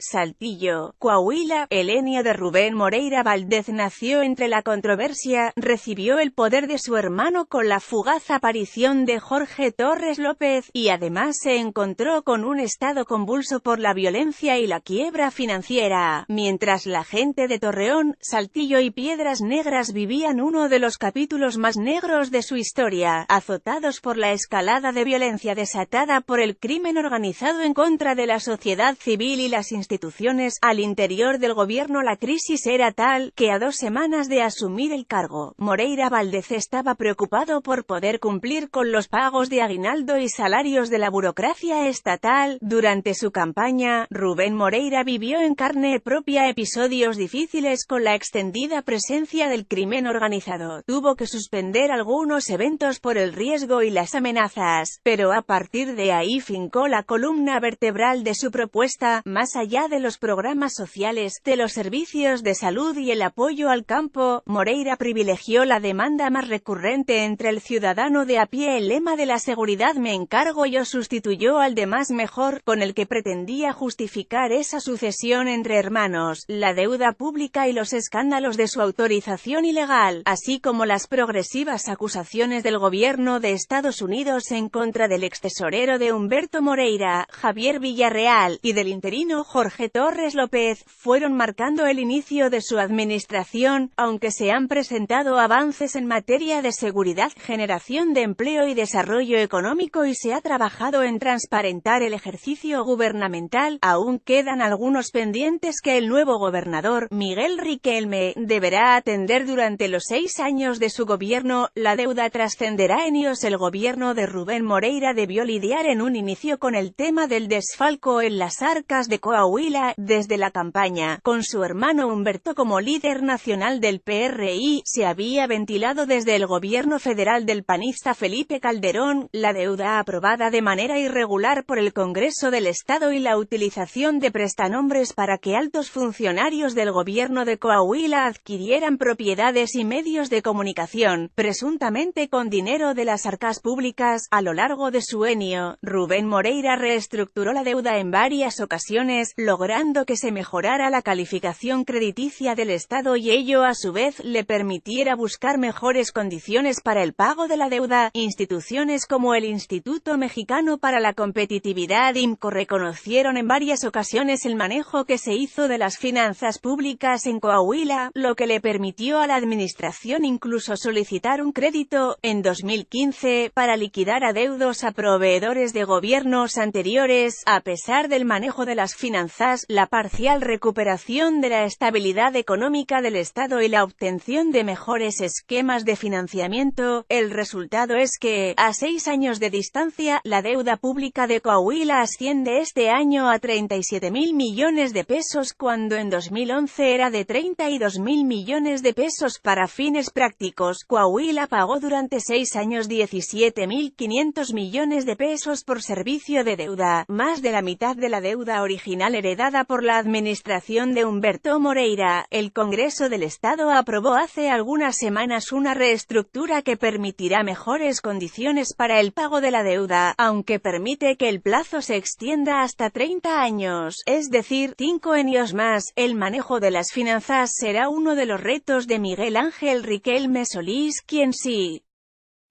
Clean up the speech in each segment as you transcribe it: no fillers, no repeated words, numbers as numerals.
Saltillo, Coahuila. El Enio de Rubén Moreira Valdez nació entre la controversia, recibió el poder de su hermano con la fugaz aparición de Jorge Torres López, y además se encontró con un estado convulso por la violencia y la quiebra financiera, mientras la gente de Torreón, Saltillo y Piedras Negras vivían uno de los capítulos más negros de su historia, azotados por la escalada de violencia desatada por el crimen organizado en contra de la sociedad civil y las instituciones. Al interior del gobierno la crisis era tal, que a 2 semanas de asumir el cargo, Moreira Valdez estaba preocupado por poder cumplir con los pagos de aguinaldo y salarios de la burocracia estatal. Durante su campaña, Rubén Moreira vivió en carne propia episodios difíciles con la extendida presencia del crimen organizado. Tuvo que suspender algunos eventos por el riesgo y las amenazas, pero a partir de ahí fincó la columna vertebral de su propuesta, más allá de los programas sociales, de los servicios de salud y el apoyo al campo. Moreira privilegió la demanda más recurrente entre el ciudadano de a pie. El lema de la seguridad me encargo yo sustituyó al de más mejor, con el que pretendía justificar esa sucesión entre hermanos, la deuda pública y los escándalos de su autorización ilegal, así como las progresivas acusaciones del gobierno de Estados Unidos en contra del extesorero de Humberto Moreira, Javier Villarreal, y del interino Jorge Torres López, fueron marcando el inicio de su administración. Aunque se han presentado avances en materia de seguridad, generación de empleo y desarrollo económico y se ha trabajado en transparentar el ejercicio gubernamental, aún quedan algunos pendientes que el nuevo gobernador, Miguel Riquelme, deberá atender durante los 6 años de su gobierno. La deuda trascenderá años. El gobierno de Rubén Moreira debió lidiar en un inicio con el tema del desfalco en las arcas de Coahuila. Desde la campaña, con su hermano Humberto como líder nacional del PRI, se había ventilado desde el gobierno federal del panista Felipe Calderón, la deuda aprobada de manera irregular por el Congreso del Estado y la utilización de prestanombres para que altos funcionarios del gobierno de Coahuila adquirieran propiedades y medios de comunicación, presuntamente con dinero de las arcas públicas. A lo largo de su enio, Rubén Moreira reestructuró la deuda en varias ocasiones, logrando que se mejorara la calificación crediticia del Estado y ello a su vez le permitiera buscar mejores condiciones para el pago de la deuda. Instituciones como el Instituto Mexicano para la Competitividad (IMCO) reconocieron en varias ocasiones el manejo que se hizo de las finanzas públicas en Coahuila, lo que le permitió a la administración incluso solicitar un crédito, en 2015, para liquidar adeudos a proveedores de gobiernos anteriores. A pesar del manejo de las finanzas, la parcial recuperación de la estabilidad económica del Estado y la obtención de mejores esquemas de financiamiento, el resultado es que, a 6 años de distancia, la deuda pública de Coahuila asciende este año a 37.000 millones de pesos cuando en 2011 era de 32.000 millones de pesos. Para fines prácticos, Coahuila pagó durante 6 años 17.500 millones de pesos por servicio de deuda, más de la mitad de la deuda original heredada por la administración de Humberto Moreira. El Congreso del Estado aprobó hace algunas semanas una reestructura que permitirá mejores condiciones para el pago de la deuda, aunque permite que el plazo se extienda hasta 30 años, es decir, 5 años más. El manejo de las finanzas será uno de los retos de Miguel Ángel Riquelme Solís, quien sí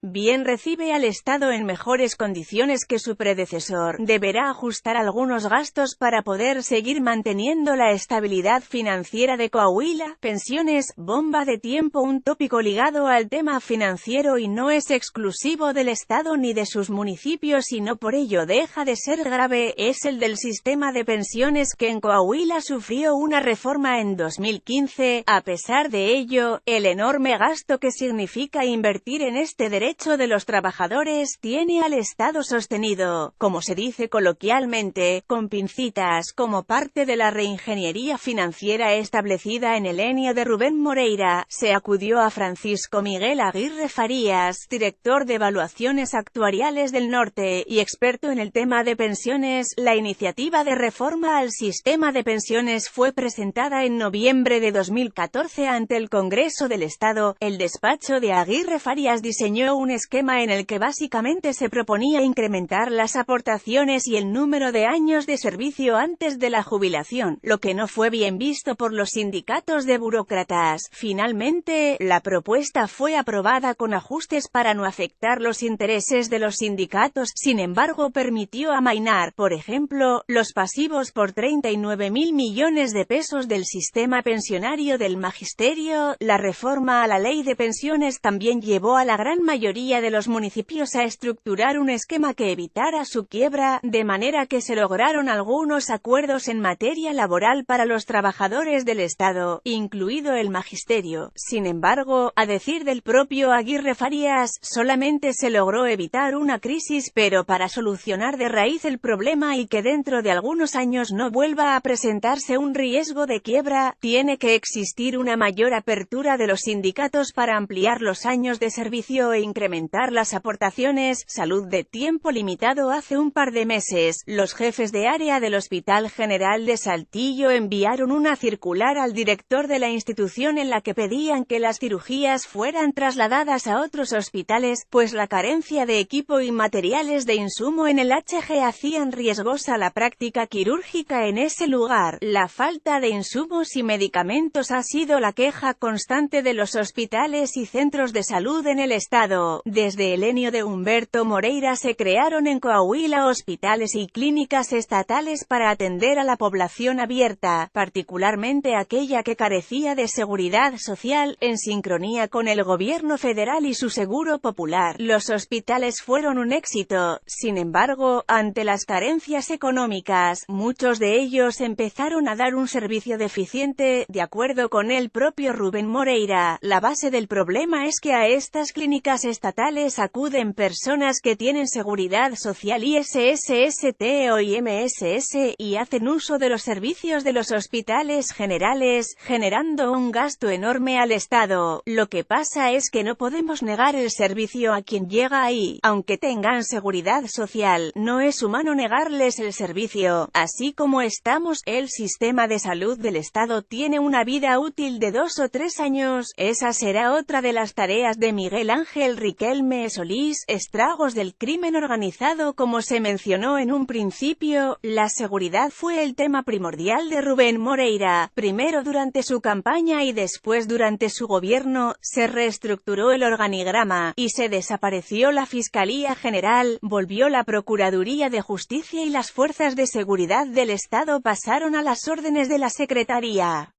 bien recibe al Estado en mejores condiciones que su predecesor, deberá ajustar algunos gastos para poder seguir manteniendo la estabilidad financiera de Coahuila. Pensiones, bomba de tiempo. Un tópico ligado al tema financiero y no es exclusivo del Estado ni de sus municipios y no por ello deja de ser grave, es el del sistema de pensiones que en Coahuila sufrió una reforma en 2015. A pesar de ello, el enorme gasto que significa invertir en este derecho de los trabajadores tiene al Estado sostenido, como se dice coloquialmente, con pincitas, como parte de la reingeniería financiera establecida en el enio de Rubén Moreira. Se acudió a Francisco Miguel Aguirre Farías, director de Evaluaciones Actuariales del Norte, y experto en el tema de pensiones. La iniciativa de reforma al sistema de pensiones fue presentada en noviembre de 2014 ante el Congreso del Estado. El despacho de Aguirre Farías diseñó un esquema en el que básicamente se proponía incrementar las aportaciones y el número de años de servicio antes de la jubilación, lo que no fue bien visto por los sindicatos de burócratas. Finalmente, la propuesta fue aprobada con ajustes para no afectar los intereses de los sindicatos, sin embargo permitió amainar, por ejemplo, los pasivos por 39.000 millones de pesos del sistema pensionario del magisterio. La reforma a la ley de pensiones también llevó a la gran mayoría de los municipios a estructurar un esquema que evitara su quiebra, de manera que se lograron algunos acuerdos en materia laboral para los trabajadores del Estado, incluido el magisterio. Sin embargo, a decir del propio Aguirre Farías, solamente se logró evitar una crisis, pero para solucionar de raíz el problema y que dentro de algunos años no vuelva a presentarse un riesgo de quiebra, tiene que existir una mayor apertura de los sindicatos para ampliar los años de servicio e incrementar las aportaciones. Salud de tiempo limitado. Hace un par de meses, los jefes de área del Hospital General de Saltillo enviaron una circular al director de la institución en la que pedían que las cirugías fueran trasladadas a otros hospitales, pues la carencia de equipo y materiales de insumo en el HG hacían riesgosa la práctica quirúrgica en ese lugar. La falta de insumos y medicamentos ha sido la queja constante de los hospitales y centros de salud en el estado. Desde el enio de Humberto Moreira se crearon en Coahuila hospitales y clínicas estatales para atender a la población abierta, particularmente aquella que carecía de seguridad social, en sincronía con el gobierno federal y su seguro popular. Los hospitales fueron un éxito. Sin embargo, ante las carencias económicas, muchos de ellos empezaron a dar un servicio deficiente. De acuerdo con el propio Rubén Moreira, la base del problema es que a estas clínicas estatales acuden personas que tienen seguridad social ISSST o IMSS, y hacen uso de los servicios de los hospitales generales, generando un gasto enorme al Estado. Lo que pasa es que no podemos negar el servicio a quien llega ahí. Aunque tengan seguridad social, no es humano negarles el servicio. Así como estamos, el sistema de salud del Estado tiene una vida útil de 2 o 3 años. Esa será otra de las tareas de Miguel Ángel Riquelme Solís. Estragos del crimen organizado. Como se mencionó en un principio, la seguridad fue el tema primordial de Rubén Moreira. Primero durante su campaña y después durante su gobierno, se reestructuró el organigrama, y se desapareció la Fiscalía General, volvió la Procuraduría de Justicia y las fuerzas de seguridad del Estado pasaron a las órdenes de la Secretaría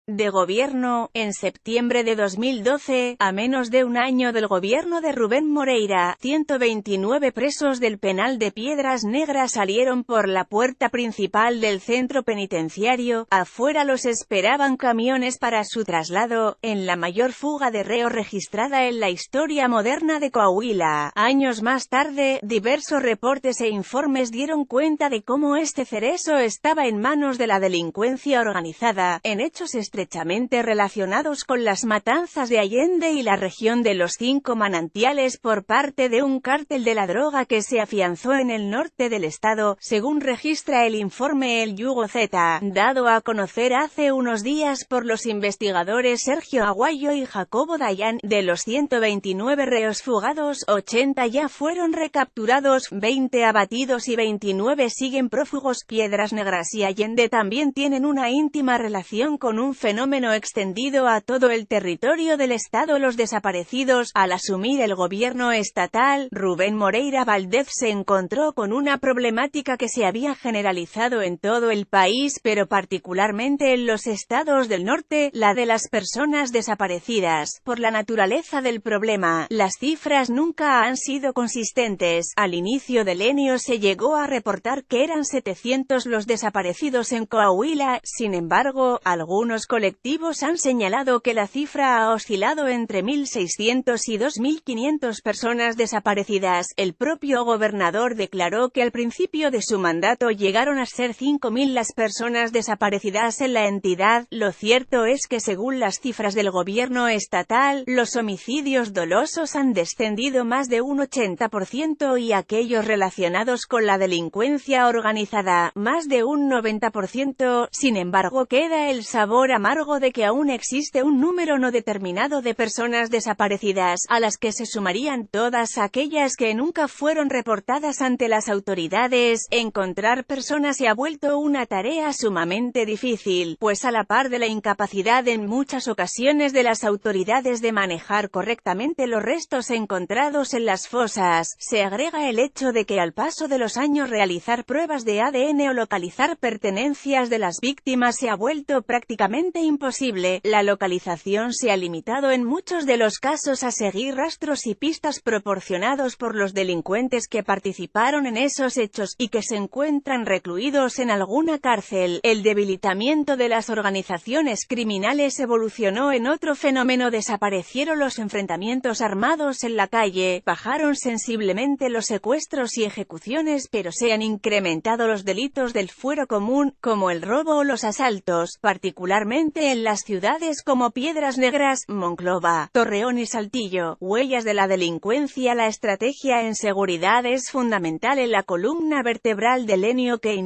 de Gobierno. En septiembre de 2012, a menos de un año del gobierno de Rubén Moreira, 129 presos del penal de Piedras Negras salieron por la puerta principal del centro penitenciario. Afuera los esperaban camiones para su traslado, en la mayor fuga de reos registrada en la historia moderna de Coahuila. Años más tarde, diversos reportes e informes dieron cuenta de cómo este cerezo estaba en manos de la delincuencia organizada, en hechos estrechamente relacionados con las matanzas de Allende y la región de los 5 manantiales por parte de un cártel de la droga que se afianzó en el norte del estado, según registra el informe El Yugo Z, dado a conocer hace unos días por los investigadores Sergio Aguayo y Jacobo Dayan. De los 129 reos fugados, 80 ya fueron recapturados, 20 abatidos y 29 siguen prófugos. Piedras Negras y Allende también tienen una íntima relación con un fenómeno extendido a todo el territorio del estado. Los desaparecidos. Al asumir el gobierno estatal, Rubén Moreira Valdez se encontró con una problemática que se había generalizado en todo el país, pero particularmente en los estados del norte, la de las personas desaparecidas. Por la naturaleza del problema, las cifras nunca han sido consistentes. Al inicio del enio se llegó a reportar que eran 700 los desaparecidos en Coahuila. Sin embargo, algunos colectivos han señalado que la cifra ha oscilado entre 1.600 y 2.500 personas desaparecidas. El propio gobernador declaró que al principio de su mandato llegaron a ser 5.000 las personas desaparecidas en la entidad. Lo cierto es que según las cifras del gobierno estatal, los homicidios dolosos han descendido más de un 80% y aquellos relacionados con la delincuencia organizada, más de un 90%. Sin embargo, queda el sabor amargo de que aún existe un número no determinado de personas desaparecidas, a las que se sumarían todas aquellas que nunca fueron reportadas ante las autoridades. Encontrar personas se ha vuelto una tarea sumamente difícil, pues a la par de la incapacidad en muchas ocasiones de las autoridades de manejar correctamente los restos encontrados en las fosas, se agrega el hecho de que al paso de los años realizar pruebas de ADN o localizar pertenencias de las víctimas se ha vuelto prácticamente imposible. La localización se ha limitado en muchos de los casos a seguir rastros y pistas proporcionados por los delincuentes que participaron en esos hechos, y que se encuentran recluidos en alguna cárcel. El debilitamiento de las organizaciones criminales evolucionó en otro fenómeno: desaparecieron los enfrentamientos armados en la calle, bajaron sensiblemente los secuestros y ejecuciones, pero se han incrementado los delitos del fuero común, como el robo o los asaltos, particularmente en las ciudades como Piedras Negras, Monclova, Torreón y Saltillo. Huellas de la delincuencia. La estrategia en seguridad es fundamental en la columna vertebral del ENIO, que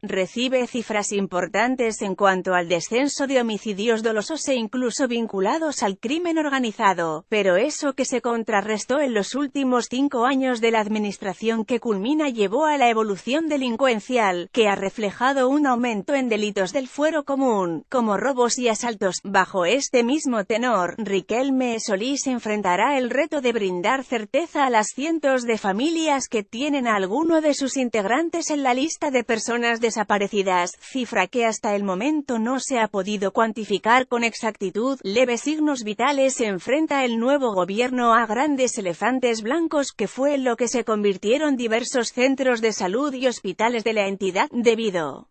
recibe cifras importantes en cuanto al descenso de homicidios dolosos e incluso vinculados al crimen organizado, pero eso que se contrarrestó en los últimos 5 años de la administración que culmina llevó a la evolución delincuencial, que ha reflejado un aumento en delitos del fuero común, como robos y asaltos. Bajo este mismo tenor, Riquelme Solís enfrentará el reto de brindar certeza a las cientos de familias que tienen a alguno de sus integrantes en la lista de personas desaparecidas, cifra que hasta el momento no se ha podido cuantificar con exactitud. Leves signos vitales. Se enfrenta el nuevo gobierno a grandes elefantes blancos, que fue en lo que se convirtieron diversos centros de salud y hospitales de la entidad, debido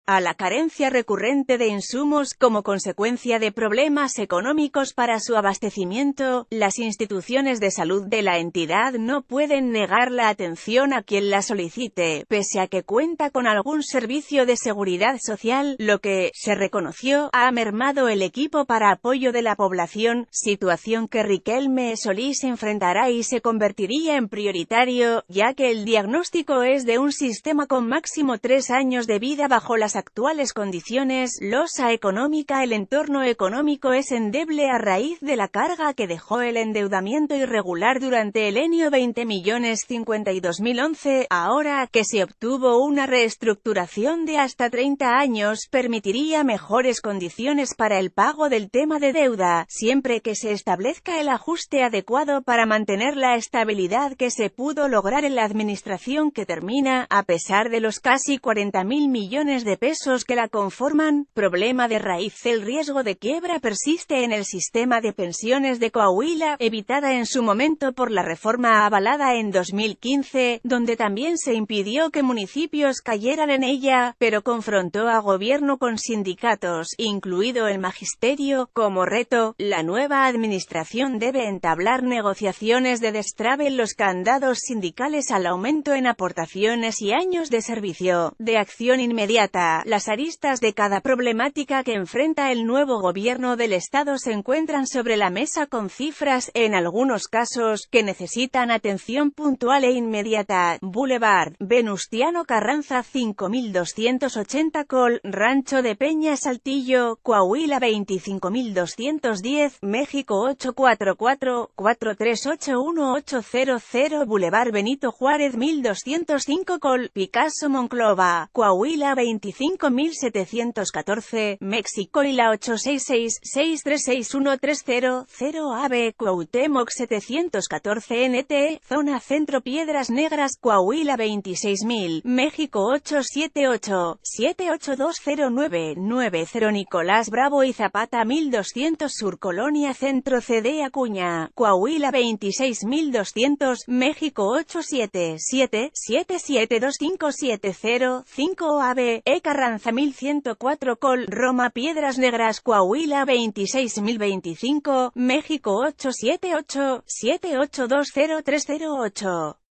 a la carencia recurrente de insumos como consecuencia de problemas económicos para su abastecimiento. Las instituciones de salud de la entidad no pueden negar la atención a quien la solicite, pese a que cuenta con algún servicio de seguridad social, lo que, se reconoció, ha mermado el equipo para apoyo de la población, situación que Riquelme Solís enfrentará y se convertiría en prioritario, ya que el diagnóstico es de un sistema con máximo 3 años de vida bajo las actuales condiciones. Losa económica. El entorno económico es endeble a raíz de la carga que dejó el endeudamiento irregular durante el ENIO 20.052.011. Ahora que se obtuvo una reestructuración de hasta 30 años, permitiría mejores condiciones para el pago del tema de deuda, siempre que se establezca el ajuste adecuado para mantener la estabilidad que se pudo lograr en la administración que termina, a pesar de los casi 40.000 millones de pesos que la conforman. Problema de raíz. El riesgo de quiebra persiste en el sistema de pensiones de Coahuila, evitada en su momento por la reforma avalada en 2015, donde también se impidió que municipios cayeran en ella, pero confrontó a gobierno con sindicatos, incluido el magisterio, como reto. La nueva administración debe entablar negociaciones de destrabe en los candados sindicales al aumento en aportaciones y años de servicio, de acción inmediata. Las aristas de cada problemática que enfrenta el nuevo gobierno del estado se encuentran sobre la mesa, con cifras, en algunos casos, que necesitan atención puntual e inmediata. Boulevard Venustiano Carranza 5280 Col, Rancho de Peña, Saltillo, Coahuila 25210, México 844-438-1800. Boulevard Benito Juárez 1205 Col, Picasso, Monclova, Coahuila 25714, México. Y la 866-636-1300, AB, Cuauhtémoc 714 NT, Zona Centro, Piedras Negras, Coahuila 26000, México 878-7820990. Nicolás Bravo y Zapata 1200 Sur, Colonia Centro, CD Acuña, Coahuila 26200, México 877-7725705, AB, Carranza 1104 Col, Roma, Piedras Negras, Coahuila 26025, México 878-7820308.